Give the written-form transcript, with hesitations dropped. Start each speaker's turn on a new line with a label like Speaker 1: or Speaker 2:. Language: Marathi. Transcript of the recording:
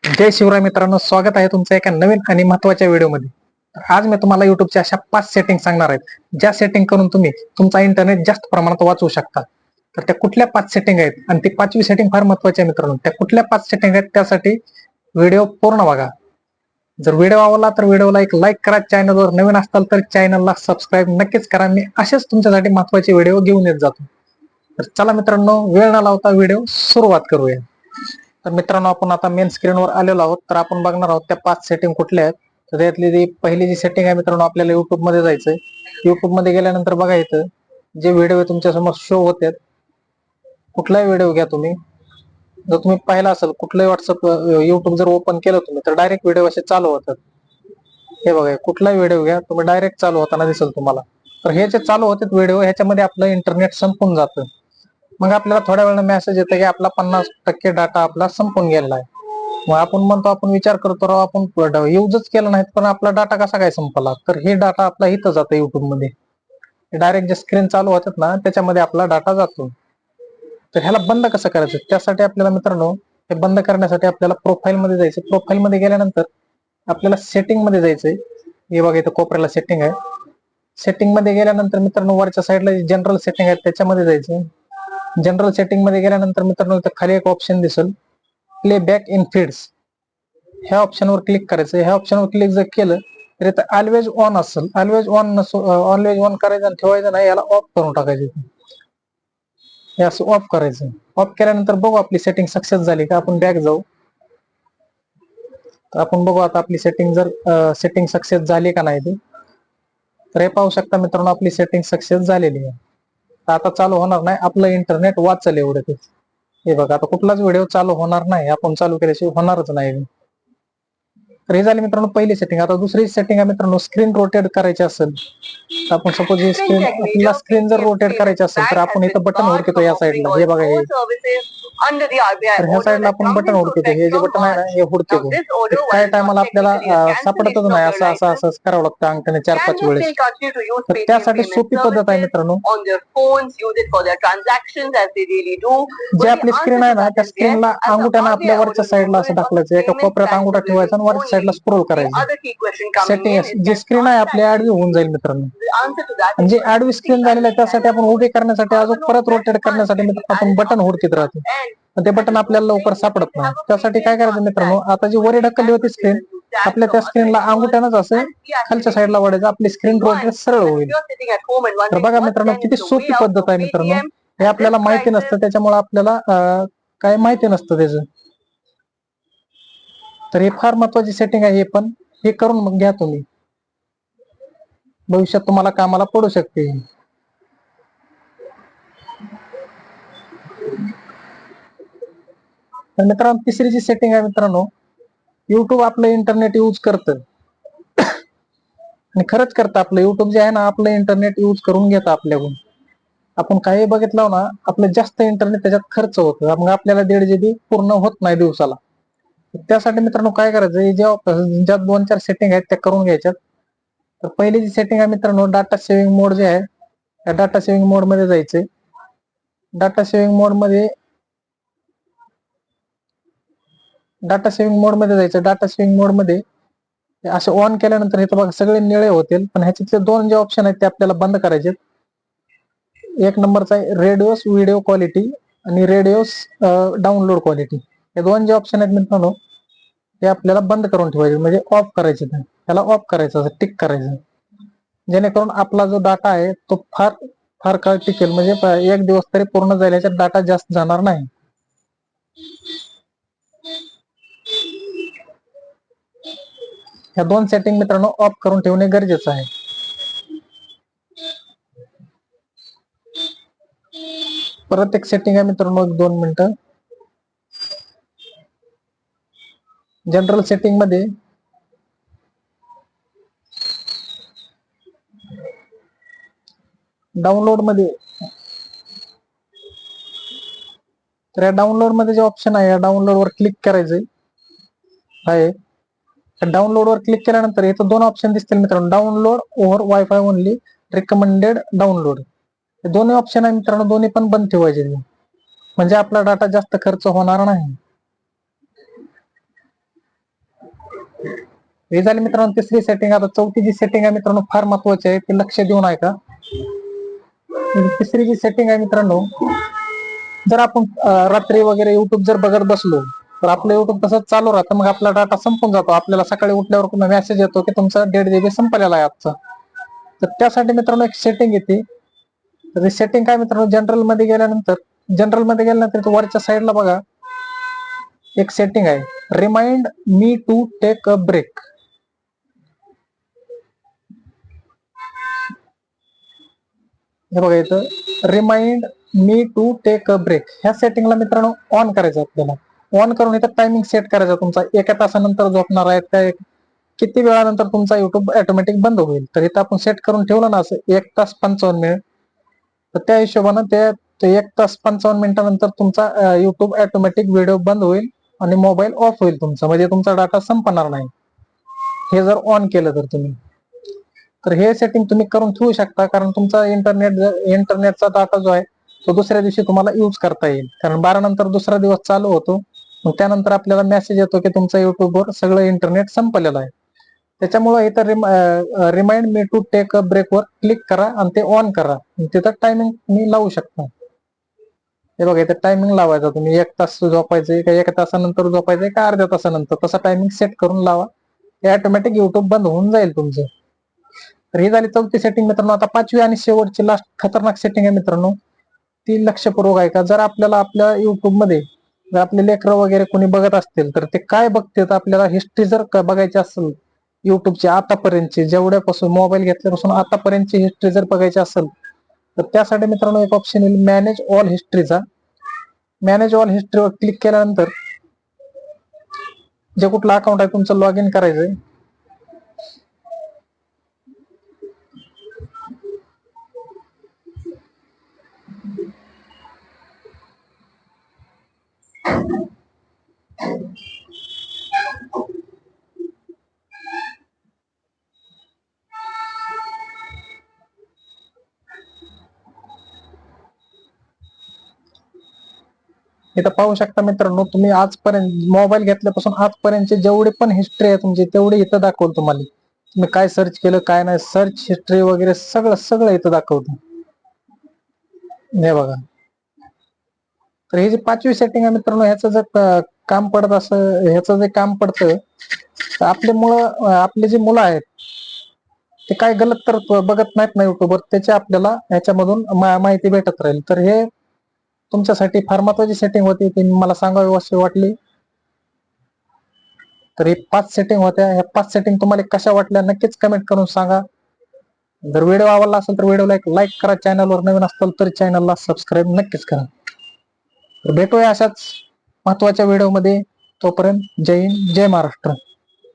Speaker 1: जय शिवराय मित्रांनो, स्वागत आहे तुमचं एका नवीन आणि महत्वाच्या व्हिडिओमध्ये. आज मी तुम्हाला युट्यूबच्या अशा 5 सेटिंग सांगणार आहेत, ज्या सेटिंग करून तुम्ही तुमचा इंटरनेट जास्त प्रमाणात वाचवू शकता. तर त्या कुठल्या 5 सेटिंग आहेत आणि ती 5वी सेटिंग फार महत्वाची आहे मित्रांनो. त्या कुठल्या 5 सेटिंग आहेत त्यासाठी व्हिडिओ पूर्ण बघा. जर व्हिडिओ आवडला तर व्हिडिओला एक लाईक करा. चॅनलवर नवीन असाल तर चॅनलला सबस्क्राईब नक्कीच करा. मी असेच तुमच्यासाठी महत्वाचे व्हिडिओ घेऊन येत जातो. तर चला मित्रांनो, वेळ न लावता व्हिडिओ सुरुवात करूया. तर मित्रांनो, आपण आता मेन स्क्रीनवर आलेलो आहोत. तर आपण बघणार आहोत त्या 5 सेटिंग कुठल्या आहेत. तर त्यातली जी पहिली जी सेटिंग आहे मित्रांनो, आपल्याला युट्यूब मध्ये जायचंय. युट्यूब मध्ये गेल्यानंतर बघा इथं जे व्हिडिओ तुमच्या समोर शो होतात, कुठलाही व्हिडिओ घ्या तुम्ही. जर तुम्ही पाहिला असेल कुठलाही व्हॉट्सअप युट्यूब जर ओपन केलं तुम्ही तर डायरेक्ट व्हिडिओ असे चालू होतात. हे बघा, कुठलाही व्हिडिओ घ्या तुम्ही, डायरेक्ट चालू होताना दिसेल तुम्हाला. तर हे जे चालू होतात व्हिडिओ, ह्याच्यामध्ये आपलं इंटरनेट संपून जातं. मग आपल्याला थोड्या वेळानं मेसेज येतं की आपला 50% डाटा आपला संपून गेलेला आहे. मग आपण म्हणतो, आपण विचार करतो राव, आपण युजच केला नाही पण आपला डाटा कसा काय संपला. तर हे डाटा आपला इथं जातं युट्यूब मध्ये. डायरेक्ट जे स्क्रीन चालू होतात ना त्याच्यामध्ये आपला डाटा जातो. तर ह्याला बंद कसं करायचं, त्यासाठी आपल्याला मित्रांनो, हे बंद करण्यासाठी आपल्याला प्रोफाईल मध्ये जायचं. प्रोफाईल मध्ये गेल्यानंतर आपल्याला सेटिंग मध्ये जायचंय. हे बघा इथं कोपऱ्याला सेटिंग आहे. सेटिंग मध्ये गेल्यानंतर मित्रांनो, वरच्या साईडला जनरल सेटिंग आहे त्याच्यामध्ये जायचं. जनरल सेटिंग मध्ये गेल्यानंतर मित्रांनो, इथं खाली एक ऑप्शन दिसेल, प्ले बॅक इन फीड्स. ह्या ऑप्शनवर क्लिक करायचं. ह्या ऑप्शनवर क्लिक जर केलं तर इथं ऑलवेज ऑन असेल. ऑलवेज ऑन ऑलवेज ऑन करायचं आणि ठेवायचं नाही, याला ऑफ करून टाकायचं. हे असं ऑफ करायचं. ऑफ केल्यानंतर बघू आपली सेटिंग सक्सेस झाली का. आपण बॅक जाऊ. तर आपण बघू आता आपली सेटिंग जर सेटिंग सक्सेस झाली का नाही ती. तर हे पाहू शकता मित्रांनो, आपली सेटिंग सक्सेस झालेली आहे. आता चालू होणार नाही, आपलं इंटरनेट वाचलं एवढं. हे बघा, आता कुठलाच व्हिडिओ चालू होणार नाही, आपण चालू केल्याशिवाय होणारच नाही. तर हे झाले मित्रांनो पहिली सेटिंग. आता दुसरी सेटिंग आहे मित्रांनो, स्क्रीन रोटेट करायची असेल तर आपण सपोज ही स्क्रीन, आपल्याला स्क्रीन जर रोटेट करायची असेल तर आपण इथं बटन हुडकतो या साईडला. हे बघा, हे तर ह्या साईडला आपण बटन हुडकतो. हे जे बटन आहे ना हे हुडकतो. काही टायमाला आपल्याला सापडतच नाही, असं असं असं करावं लागतं अंगठ्याने 4-5 वेळेस. तर त्यासाठी सोपी पद्धत आहे मित्रांनो. जे आपली स्क्रीन आहे ना त्या स्क्रीनला अंगुठ्यानं आपल्या वरच्या साईडला असं टाकलायचं. एका कोपऱ्यात अंगुठा ठेवायचा आणि वरच्या साईडला स्क्रोल करायचं. सेटिंग जी स्क्रीन आहे आपली आडवी होऊन जाईल मित्रांनो. म्हणजे आडवी स्क्रीन झालेली आहे त्यासाठी आपण उभी करण्यासाठी अजून परत रोटेट करण्यासाठी आपण बटन हुडकीत राहतो. ते बटन आपल्याला लवकर सापडत नाही. त्यासाठी काय करायचं मित्रांनो, आता जी वर ढकलली होती स्क्रीन, आपल्या त्या स्क्रीनला अंगुठ्यानंच असं खालच्या साईडला वडायचं, आपली स्क्रीन रोटेट सरळ होईल. तर बघा मित्रांनो, किती सोपी पद्धत आहे मित्रांनो. हे आपल्याला माहिती नसतं, त्याच्यामुळे आपल्याला काय माहिती नसतं त्याचं. तर हे फार महत्वाची सेटिंग आहे. हे पण हे करून मग घ्या तुम्ही, भविष्यात तुम्हाला कामाला पडू शकते. तर मित्रांनो, तिसरी जी सेटिंग आहे मित्रांनो, युट्यूब आपलं इंटरनेट यूज करतं आणि खरंच करतं. आपलं युट्यूब जे आहे ना, आपलं इंटरनेट यूज करून घेतं आपल्याकडून. आपण काही बघितलं ना, आपलं जास्त इंटरनेट त्याच्यात खर्च होतं. मग आपल्याला 1.5 GB पूर्ण होत नाही दिवसाला. त्यासाठी मित्रांनो काय करायचं, ज्या 2-4 सेटिंग आहेत त्या करून घ्यायच्यात. तर पहिली जी सेटिंग आहे मित्रांनो, डाटा सेव्हिंग मोड जे आहे, त्या डाटा सेव्हिंग मोड मध्ये जायचंय. डाटा सेव्हिंग मोड मध्ये डाटा सेव्हिंग मोड मध्ये जायचं. डाटा सेव्हिंग मोड मध्ये असं ऑन केल्यानंतर हे बघा सगळे निळे होतील, पण ह्याच्यातले 2 जे ऑप्शन आहेत ते आपल्याला बंद करायचे. एक नंबरचा आहे रेडिओस व्हिडिओ क्वालिटी आणि रेडिओस डाउनलोड क्वालिटी. हे 2 जे ऑप्शन आहेत मित्रांनो, ते आपल्याला बंद करून ठेवायचे, म्हणजे ऑफ करायचे. त्याला ऑफ करायचं, असं टिक करायचं, जेणेकरून आपला जो डाटा आहे तो फार फार काळ टिकेल. म्हणजे 1 दिवस तरी पूर्ण जाईल, याच्यात डाटा जास्त जाणार नाही. ह्या 2 सेटिंग मित्रांनो ऑफ करून ठेवणे गरजेचं आहे. परत एक सेटिंग आहे मित्रांनो, 2 मिनिटं. जनरल सेटिंग मध्ये डाउनलोड मध्ये, तर या डाउनलोड मध्ये जे ऑप्शन आहे, या डाउनलोड वर क्लिक करायचंय आहे. डाउनलोड वर क्लिक केल्यानंतर इथं 2 ऑप्शन दिसतील मित्रांनो, download over wifi only, recommended download. हे दोन्ही ऑप्शन आहे मित्रांनो, दोन्ही पण बंद ठेवायचे, म्हणजे आपला डाटा जास्त खर्च होणार नाही. हे झाली मित्रांनो तिसरी सेटिंग. आता चौथी जी सेटिंग आहे मित्रांनो फार महत्वाची आहे, ती लक्ष देऊन ऐका. तिसरी जी सेटिंग आहे मित्रांनो, जर आपण रात्री वगैरे युट्यूब जर बघत बसलो तर आपलं युट्यूब तसंच चालू राहतं, मग आपला डाटा संपून जातो. आपल्याला सकाळी उठल्यावर मेसेज येतो की तुमचा 1.5 GB संपलेला आहे आजचा. तर त्यासाठी मित्रांनो एक सेटिंग येते. तर सेटिंग काय मित्रांनो, जनरल मध्ये गेल्यानंतर वरच्या साईडला बघा एक सेटिंग आहे, remind me to take a break. हे बघा इथं remind me to take a break, ह्या सेटिंगला मित्रांनो ऑन करायचं आपल्याला. ऑन करून इथं टायमिंग सेट करायचा तुमचा, 1 तासानंतर झोपणार आहे काय, किती वेळानंतर तुमचा युट्यूब ऑटोमॅटिक बंद होईल. तर इथं आपण सेट करून ठेवलं ना असं 1 तास 55 मिनिट, तर त्या हिशोबानं ते 1 तास 55 मिनिटानंतर तुमचा युट्यूब ऑटोमॅटिक व्हिडिओ बंद होईल आणि मोबाईल ऑफ होईल तुमचा, म्हणजे तुमचा डाटा संपणार नाही. हे जर ऑन केलं तर तुम्ही, तर हे सेटिंग तुम्ही करून ठेवू शकता, कारण तुमचा इंटरनेटचा डाटा जो आहे तो दुसऱ्या दिवशी तुम्हाला यूज करता येईल. कारण 12 नंतर दुसरा दिवस चालू होतो, मग त्यानंतर आपल्याला मेसेज येतो की तुमचा युट्यूबवर सगळं इंटरनेट संपलेलं आहे. त्याच्यामुळे इथं remind me to take a break वर क्लिक करा आणि ते ऑन करा. तिथं टायमिंग तुम्ही लावू शकता. हे बघा इथं टायमिंग लावायचा तुम्ही, 1 तास झोपायचंय का 1 तासानंतर झोपायचंय का अर्ध्या तासानंतर, तसा टायमिंग सेट करून लावा. ते ऑटोमॅटिक युट्यूब बंद होऊन जाईल तुमचं. तर ही झाली चौथी सेटिंग मित्रांनो. आता पाचवी आणि शेवटची लास्ट खतरनाक सेटिंग आहे मित्रांनो, ती लक्षपूर्वक आहे का. जर आपल्याला आपल्या युट्यूब मध्ये जर आपले लेकरं वगैरे कोणी बघत असतील तर ते काय बघतात, आपल्याला हिस्ट्री जर बघायची असेल युट्यूबची आतापर्यंतची, जेवढ्यापासून मोबाईल घेतल्यापासून आतापर्यंतची हिस्ट्री जर बघायची असेल, तर त्यासाठी मित्रांनो एक ऑप्शन येईल मॅनेज ऑल हिस्ट्रीचा. मॅनेज ऑल हिस्ट्रीवर क्लिक केल्यानंतर जे कुठलं अकाउंट आहे तुमचं लॉग इन करायचंय. इथं पाहू शकता मित्रांनो, तुम्ही आजपर्यंत मोबाईल घेतल्यापासून आजपर्यंतची जेवढी पण हिस्ट्री आहे तुमची तेवढी इथं दाखवलं तुम्हाला. तुम्ही काय सर्च केलं काय नाही, सर्च हिस्ट्री वगैरे सगळं सगळं इथं दाखवतं. हे बघा. तर ही जी पाचवी सेटिंग आहे मित्रांनो, ह्याचं जर काम पडत असं, ह्याचं जे काम पडतं तर आपले जे मुलं आहेत ते काय गलत तर बघत नाहीत ना युट्यूबवर, त्याची आपल्याला ह्याच्यामधून माहिती भेटत राहील. तर हे तुमच्यासाठी फार महत्वाची सेटिंग होती, ती मला सांगावी अशी वाटली. तर हे 5 सेटिंग होत्या. ह्या 5 सेटिंग तुम्हाला कशा वाटल्या नक्कीच कमेंट करून सांगा. जर व्हिडिओ आवडला असेल तर व्हिडिओला एक लाईक करा, चॅनलवर नवीन असाल तर चॅनलला सबस्क्राईब नक्कीच करा. तर भेटूया अशाच महत्वाच्या व्हिडिओमध्ये. तोपर्यंत जय हिंद, जय महाराष्ट्र.